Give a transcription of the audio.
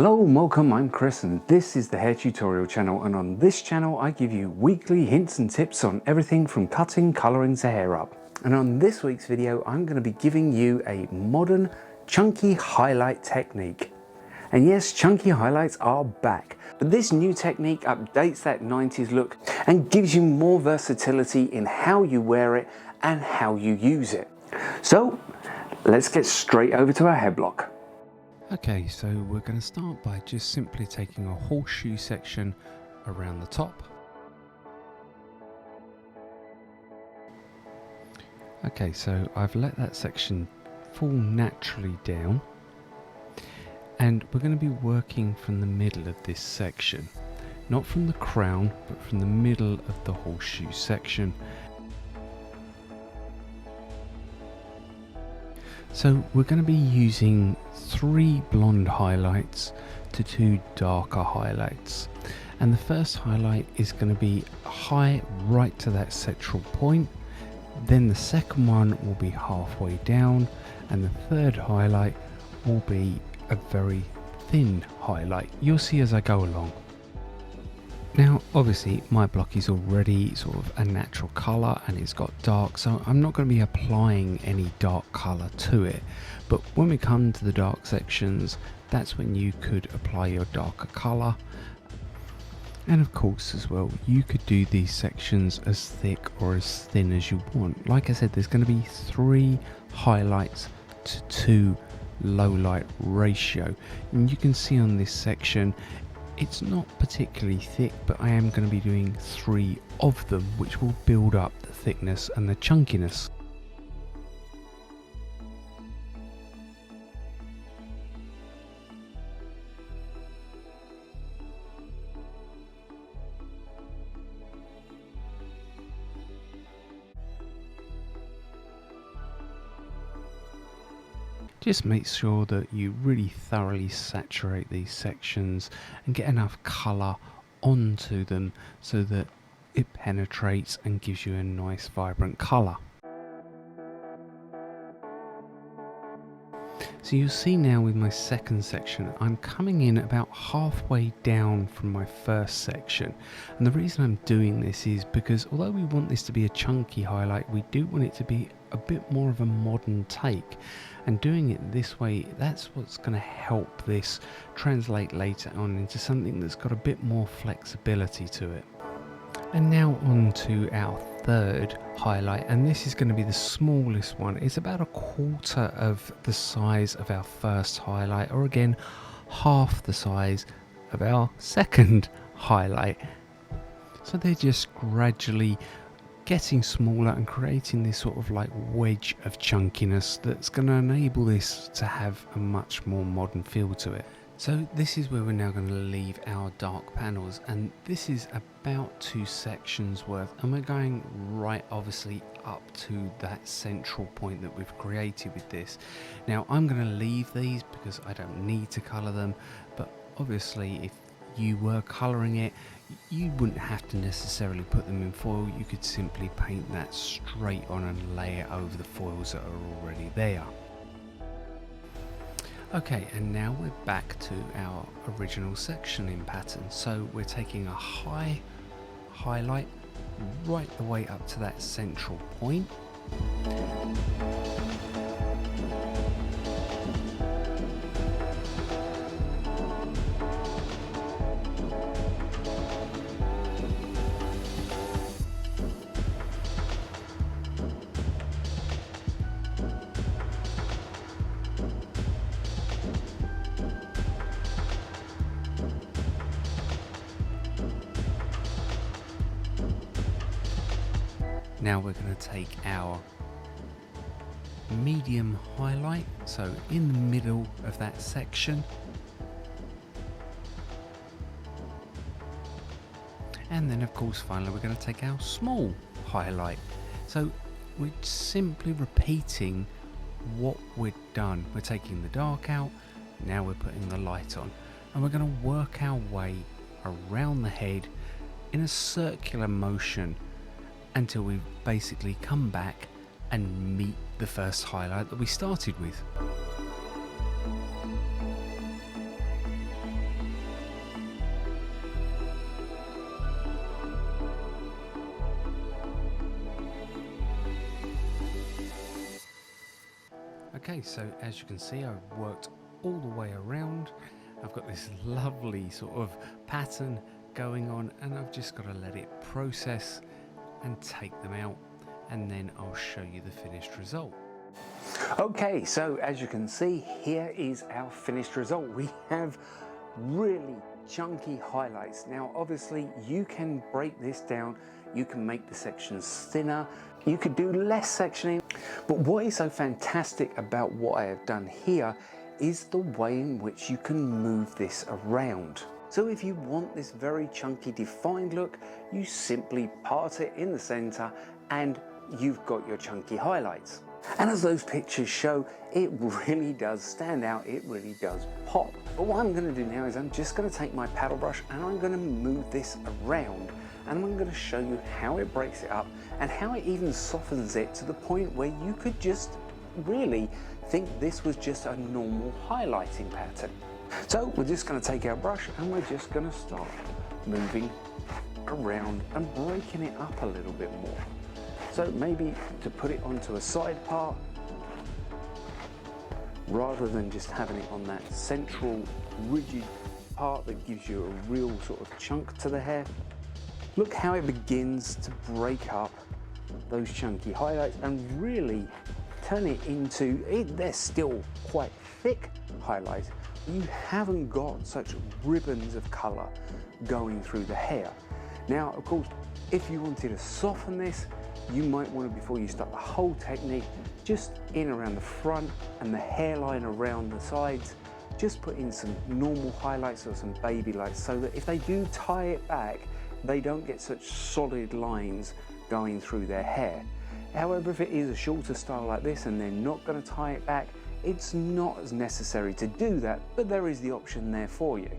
Hello and welcome, I'm Chris and this is the Hair Tutorial channel, and on this channel I give you weekly hints and tips on everything from cutting, colouring to hair up. And on this week's video I'm going to be giving you a modern chunky highlight technique. And yes, chunky highlights are back, but this new technique updates that 90s look and gives you more versatility in how you wear it and how you use it. So let's get straight over to our hair block. Okay, so we're going to start by just simply taking a horseshoe section around the top. Okay, so I've let that section fall naturally down, and we're going to be working from the middle of this section, not from the crown but from the middle of the horseshoe section. So we're going to be using 3 blonde highlights to 2 darker highlights, and the first highlight is going to be high right to that central point, then the second one will be halfway down, and the third highlight will be a very thin highlight. You'll see as I go along. Now obviously my block is already sort of a natural colour and it's got dark, so I'm not going to be applying any dark colour to it, but when we come to the dark sections, that's when you could apply your darker colour. And of course as well, you could do these sections as thick or as thin as you want. Like I said, there's going to be 3 highlights to 2 low light ratio, and you can see on this section it's not particularly thick, but I am going to be doing 3 of them, which will build up the thickness and the chunkiness. Just make sure that you really thoroughly saturate these sections and get enough colour onto them so that it penetrates and gives you a nice vibrant colour. So you'll see now with my second section, I'm coming in about halfway down from my first section, and the reason I'm doing this is because although we want this to be a chunky highlight, we do want it to be a bit more of a modern take, and doing it this way, that's what's going to help this translate later on into something that's got a bit more flexibility to it. And now on to our third highlight, and this is going to be the smallest one. It's about 1/4 of the size of our first highlight, or again half the size of our second highlight. So they're just gradually getting smaller and creating this sort of like wedge of chunkiness that's going to enable this to have a much more modern feel to it. So this is where we're now going to leave our dark panels, and this is about 2 sections worth, and we're going right obviously up to that central point that we've created with this. Now I'm going to leave these because I don't need to colour them, but obviously if you were colouring it, you wouldn't have to necessarily put them in foil. You could simply paint that straight on and lay it over the foils that are already there. Okay, and now we're back to our original sectioning pattern. So we're taking a high highlight right the way up to that central point. Now we're going to take our medium highlight, so in the middle of that section, and then of course finally we're going to take our small highlight. So we're simply repeating what we've done. We're taking the dark out, now we're putting the light on, and we're going to work our way around the head in a circular motion until we basically come back and meet the first highlight that we started with. Okay, so as you can see, I've worked all the way around. I've got this lovely sort of pattern going on, and I've just got to let it process and take them out, and then I'll show you the finished result. Okay, so as you can see, here is our finished result. We have really chunky highlights. Now obviously you can break this down, you can make the sections thinner, you could do less sectioning, but what is so fantastic about what I have done here is the way in which you can move this around. So if you want this very chunky defined look, you simply part it in the center and you've got your chunky highlights. And as those pictures show, it really does stand out, it really does pop. But what I'm going to do now is I'm just going to take my paddle brush and I'm going to move this around, and I'm going to show you how it breaks it up and how it even softens it to the point where you could just really think this was just a normal highlighting pattern. So we're just going to take our brush and we're just going to start moving around and breaking it up a little bit more. So maybe to put it onto a side part, rather than just having it on that central rigid part that gives you a real sort of chunk to the hair. Look how it begins to break up those chunky highlights and really turn it into, they're still quite thick highlights. You haven't got such ribbons of color going through the hair. Now, of course, if you wanted to soften this, you might want to, before you start the whole technique, just in around the front and the hairline around the sides, just put in some normal highlights or some baby lights so that if they do tie it back, they don't get such solid lines going through their hair. However, if it is a shorter style like this and they're not going to tie it back, it's not as necessary to do that, but there is the option there for you.